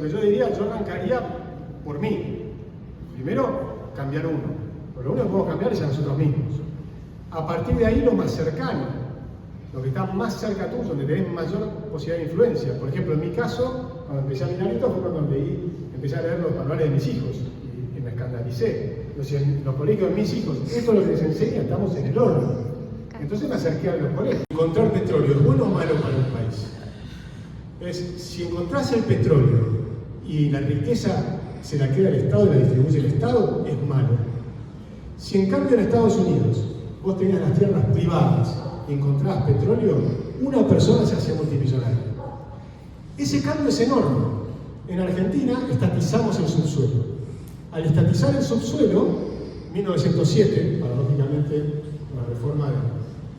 que yo diría, yo arrancaría por mí. Primero, cambiar uno. Pero lo único que podemos cambiar es a nosotros mismos. A partir de ahí, lo más cercano, lo que está más cerca tuyo, donde tenés mayor posibilidad de influencia. Por ejemplo, en mi caso, cuando empecé a mirar esto, fue cuando empecé a leer los manuales de mis hijos y me escandalicé. Los colegios de mis hijos, esto es lo que les enseña, estamos en el horno. Entonces me acerqué a los colegios. Encontrar petróleo, ¿es bueno o malo para un país? Si encontrás el petróleo y la riqueza se la queda el Estado y la distribuye el Estado, es malo. Si en cambio en Estados Unidos vos tenías las tierras privadas y encontrabas petróleo, una persona se hacía multimillonaria. Ese cambio es enorme. En Argentina estatizamos el subsuelo. Al estatizar el subsuelo, 1907, paradójicamente, con la reforma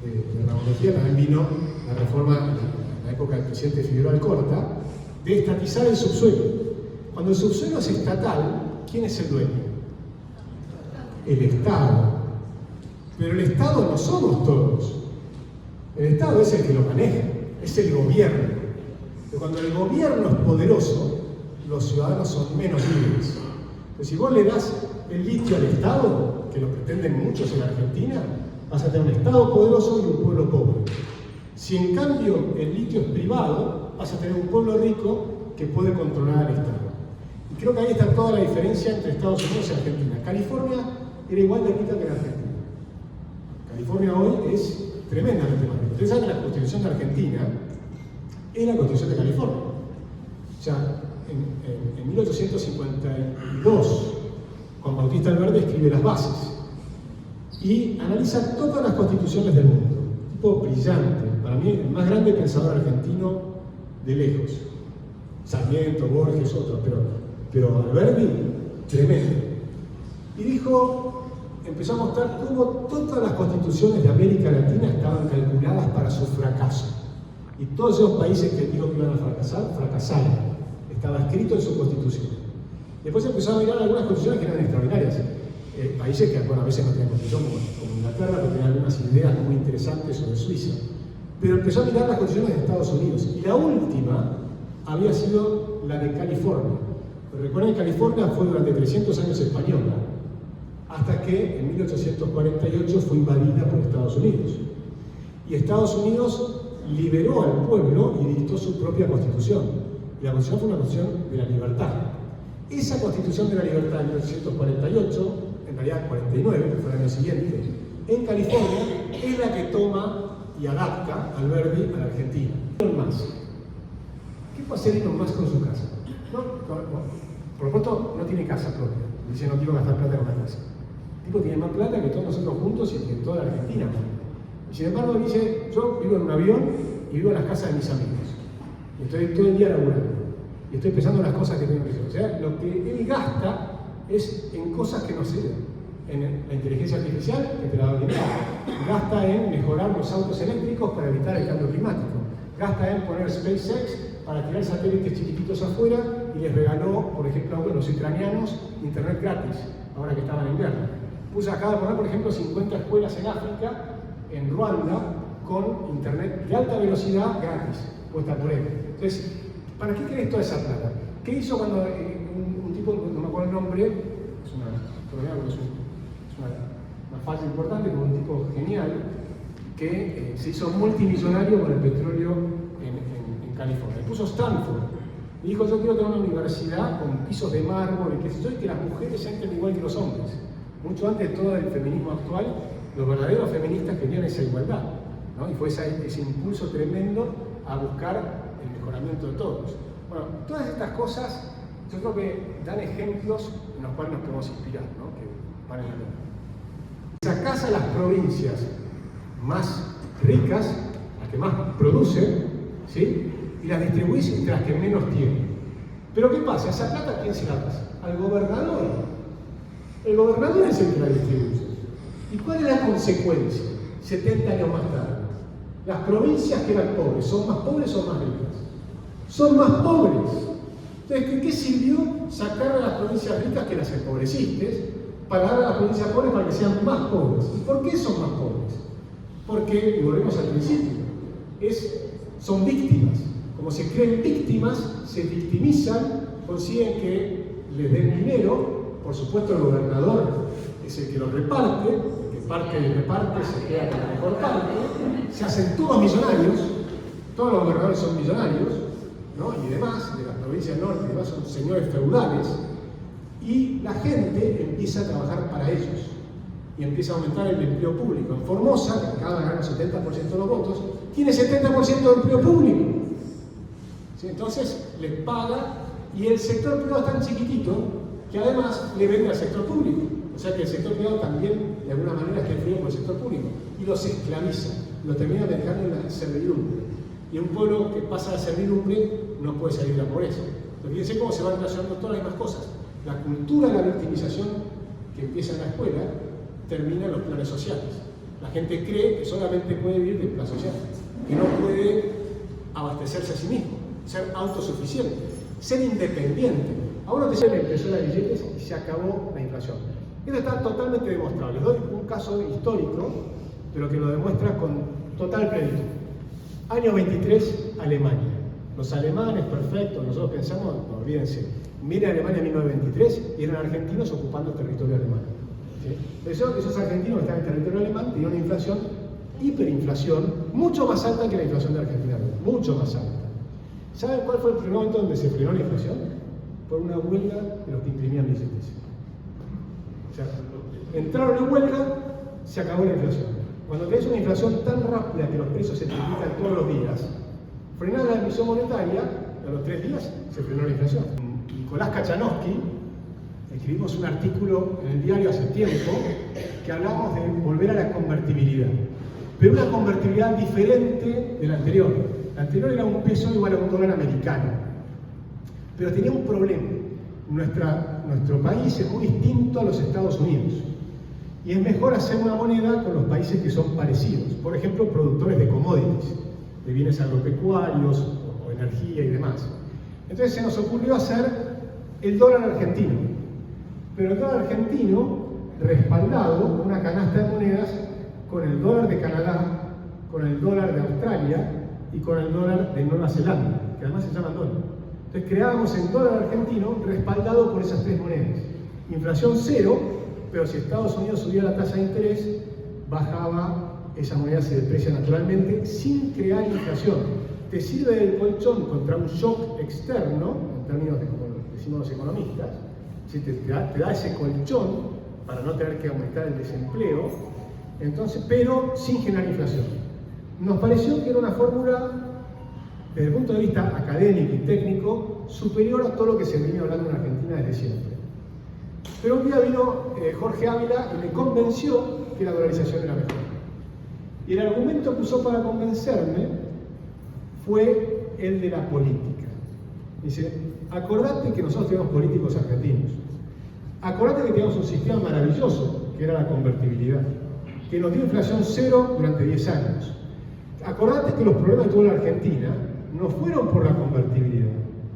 de la monarquía, también vino la reforma en la época del presidente Figueroa Alcorta, de estatizar el subsuelo. Cuando el subsuelo es estatal, ¿quién es el dueño? El Estado. Pero el Estado no somos todos. El Estado es el que lo maneja, es el gobierno. Pero cuando el gobierno es poderoso, los ciudadanos son menos libres. Entonces, si vos le das el litio al Estado, que lo pretenden muchos en Argentina, vas a tener un Estado poderoso y un pueblo pobre. Si en cambio el litio es privado, vas a tener un pueblo rico que puede controlar al Estado. Y creo que ahí está toda la diferencia entre Estados Unidos y Argentina. California era igual de rica que en Argentina. California hoy es tremendamente más rica. Ustedes saben que la Constitución de Argentina es la Constitución de California. O sea, en 1852, Juan Bautista Alberdi escribe las bases y analiza todas las constituciones del mundo. Un tipo brillante, para mí el más grande pensador argentino de lejos. Sarmiento, Borges, otros, pero Alberdi, tremendo. Y dijo, empezó a mostrar cómo todas las constituciones de América Latina estaban calculadas para su fracaso. Y todos esos países que dijo que iban a fracasar, fracasaron. Estaba escrito en su constitución. Después empezó a mirar algunas constituciones que eran extraordinarias. Países que, bueno, a veces no tenían constitución, como Inglaterra, que tenía algunas ideas muy interesantes sobre Suiza. Pero empezó a mirar las constituciones de Estados Unidos. Y la última había sido la de California. Pero recuerden que California fue durante 300 años española, hasta que en 1848 fue invadida por Estados Unidos. Y Estados Unidos liberó al pueblo y dictó su propia constitución. Y la constitución fue una constitución de la libertad. Esa constitución de la libertad de 1848, en realidad 49, que fue el año siguiente, en California, es la que toma y adapta Alberdi a la Argentina. Elon Musk. ¿Qué puede hacer Elon Musk con su casa? Por lo pronto, no tiene casa propia. Dice, no quiero gastar plata en una casa. El tipo tiene más plata que todos nosotros juntos y que toda la Argentina. Y sin embargo, dice, yo vivo en un avión y vivo en las casas de mis amigos. Y estoy todo el día laburando. Y estoy pensando en las cosas que tengo que hacer. O sea, lo que él gasta es en cosas que no sirven. En la inteligencia artificial, que te la va a brindar. Gasta en mejorar los autos eléctricos para evitar el cambio climático. Gasta en poner SpaceX para tirar satélites chiquititos afuera y les regaló, por ejemplo, a los ucranianos internet gratis, ahora que estaban en guerra. Acaba de poner, por ejemplo, 50 escuelas en África, en Ruanda, con internet de alta velocidad gratis, puesta por él. Entonces, ¿para qué querés toda esa plata? ¿Qué hizo cuando un tipo, no me acuerdo el nombre, es una falla importante, con un tipo genial, que se hizo multimillonario con el petróleo en California? Le puso Stanford. Y dijo, yo quiero tener una universidad con pisos de mármol y qué sé yo, y que las mujeres entren igual que los hombres. Mucho antes de todo el feminismo actual, los verdaderos feministas querían esa igualdad, ¿no? Y fue ese impulso tremendo a buscar el mejoramiento de todos. Bueno, todas estas cosas yo creo que dan ejemplos en los cuales nos podemos inspirar, ¿no? Que valen la pena. Sacás a las provincias más ricas, las que más producen, ¿sí? Y las distribuís entre las que menos tienen. Pero ¿qué pasa? ¿Esa plata a quién se la pasa? Al gobernador. El gobernador es el que la distribuye. ¿Y cuál es la consecuencia? 70 años más tarde. Las provincias que eran pobres, ¿son más pobres o más ricas? Son más pobres. Entonces, ¿qué sirvió sacar a las provincias ricas que las empobreciste para dar a las provincias pobres para que sean más pobres? ¿Y por qué son más pobres? Porque, y volvemos al principio, son víctimas. Como se creen víctimas, se victimizan consiguen que les den dinero, por supuesto el gobernador es el que lo reparte, el que parte y reparte se queda con la mejor parte, se hacen todos millonarios, todos los gobernadores son millonarios, ¿no? Y demás, de las provincias del norte y demás son señores feudales, y la gente empieza a trabajar para ellos y empieza a aumentar el empleo público. En Formosa, que acaba de ganar el 70% de los votos, tiene 70% de empleo público. ¿Sí? Entonces les paga, y el sector privado es tan chiquitito que además le vende al sector público. O sea que el sector privado también de alguna manera está influido por el sector público y los esclaviza, lo termina dejando en la servidumbre. Y un pueblo que pasa a la servidumbre no puede salir de la pobreza. Entonces fíjense cómo se van relacionando todas las mismas cosas. La cultura de la victimización que empieza en la escuela termina en los planes sociales. La gente cree que solamente puede vivir de plan social, que no puede abastecerse a sí mismo, ser autosuficiente, ser independiente. Ahora te la impresión de billetes y se acabó la inflación. Esto está totalmente demostrado. Les doy un caso histórico, pero que lo demuestra con total plenitud. Año 23, Alemania. Los alemanes, perfectos, nosotros pensamos, no olvídense, miren Alemania en 1923 y eran argentinos ocupando el territorio alemán. ¿Sí? Esos argentinos que están en el territorio alemán tenían una inflación, hiperinflación, mucho más alta que la inflación de Argentina, mucho más alta. ¿Saben cuál fue el primer momento donde se frenó la inflación? Por una huelga de los que imprimían billetes. O sea, entraron en huelga, se acabó la inflación. Cuando tenés una inflación tan rápida que los precios se triplican todos los días, frenar la emisión monetaria, a los 3 días se frenó la inflación. Nicolás Kachanowski, escribimos un artículo en el diario hace tiempo que hablamos de volver a la convertibilidad, pero una convertibilidad diferente de la anterior. La anterior era un peso igual a un dólar americano, pero tenía un problema. Nuestro país es muy distinto a los Estados Unidos y es mejor hacer una moneda con los países que son parecidos, por ejemplo, productores de commodities, de bienes agropecuarios o energía y demás. Entonces se nos ocurrió hacer el dólar argentino, pero el dólar argentino respaldado con una canasta de monedas con el dólar de Canadá, con el dólar de Australia y con el dólar de Nueva Zelanda, que además se llaman dólar. Entonces creábamos el dólar argentino respaldado por esas 3 monedas. Inflación cero, pero si Estados Unidos subía la tasa de interés, bajaba, esa moneda se deprecia naturalmente sin crear inflación. Te sirve del colchón contra un shock externo, en términos de como decimos los economistas, ¿sí? te da ese colchón para no tener que aumentar el desempleo, entonces, pero sin generar inflación. Nos pareció que era una fórmula, desde el punto de vista académico y técnico, superior a todo lo que se venía hablando en Argentina desde siempre. Pero un día vino Jorge Ávila y me convenció que la dolarización era mejor. Y el argumento que usó para convencerme fue el de la política. Dice, acordate que nosotros tenemos políticos argentinos. Acordate que teníamos un sistema maravilloso, que era la convertibilidad, que nos dio inflación cero durante 10 años. Acordate que los problemas que tuvo la Argentina no fueron por la convertibilidad,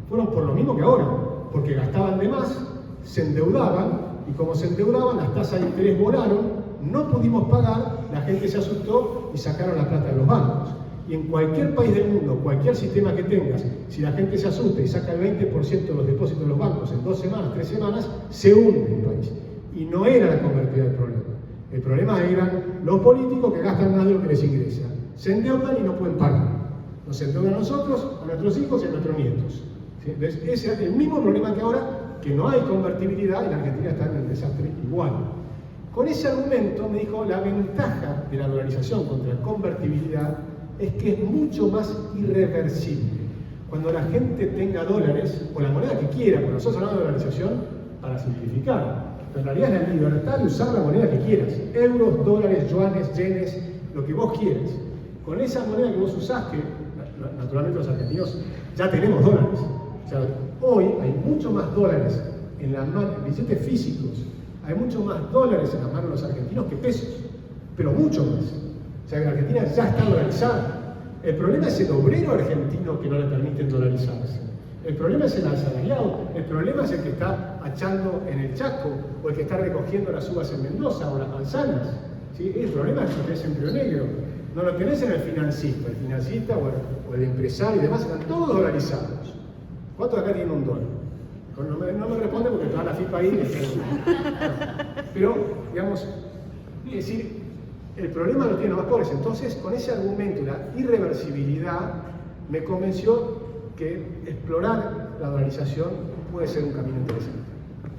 fueron por lo mismo que ahora, porque gastaban de más, se endeudaban, y como se endeudaban, las tasas de interés volaron, no pudimos pagar, la gente se asustó y sacaron la plata de los bancos. Y en cualquier país del mundo, cualquier sistema que tengas, si la gente se asusta y saca el 20% de los depósitos de los bancos en 2 semanas, 3 semanas, se hunde el país. Y no era la convertibilidad el problema. El problema eran los políticos que gastan más de lo que les ingresa. Se endeudan y no pueden pagar. Nos endeudan a nosotros, a nuestros hijos y a nuestros nietos. ¿Sí? Entonces, ese es el mismo problema que ahora, que no hay convertibilidad y la Argentina está en el desastre igual. Con ese argumento me dijo, la ventaja de la dolarización contra la convertibilidad es que es mucho más irreversible. Cuando la gente tenga dólares, o la moneda que quiera, cuando nosotros hablamos de dolarización, para simplificar, pero en realidad es la libertad de usar la moneda que quieras, euros, dólares, yuanes, yenes, lo que vos quieras. Con esa moneda que vos usás, que naturalmente los argentinos ya tenemos dólares, o sea, hoy hay mucho más dólares en las manos, en billetes físicos, hay mucho más dólares en las manos de los argentinos que pesos, pero mucho más. O sea que la Argentina ya está dolarizada. El problema es el obrero argentino que no le permiten dolarizarse. El problema es el asalariado. El problema es el que está achando en el Chaco, o el que está recogiendo las uvas en Mendoza, o las manzanas. ¿Sí? El problema es que tenés empleo negro. No lo tenés en el financista. El financista o el empresario y demás están todos dolarizados. ¿Cuántos acá tienen un dólar? No me responde porque toda la FIPA ahí. Pero, digamos, es decir, el problema lo tienen los más pobres. Entonces, con ese argumento, la irreversibilidad, me convenció que explorar la dolarización puede ser un camino interesante.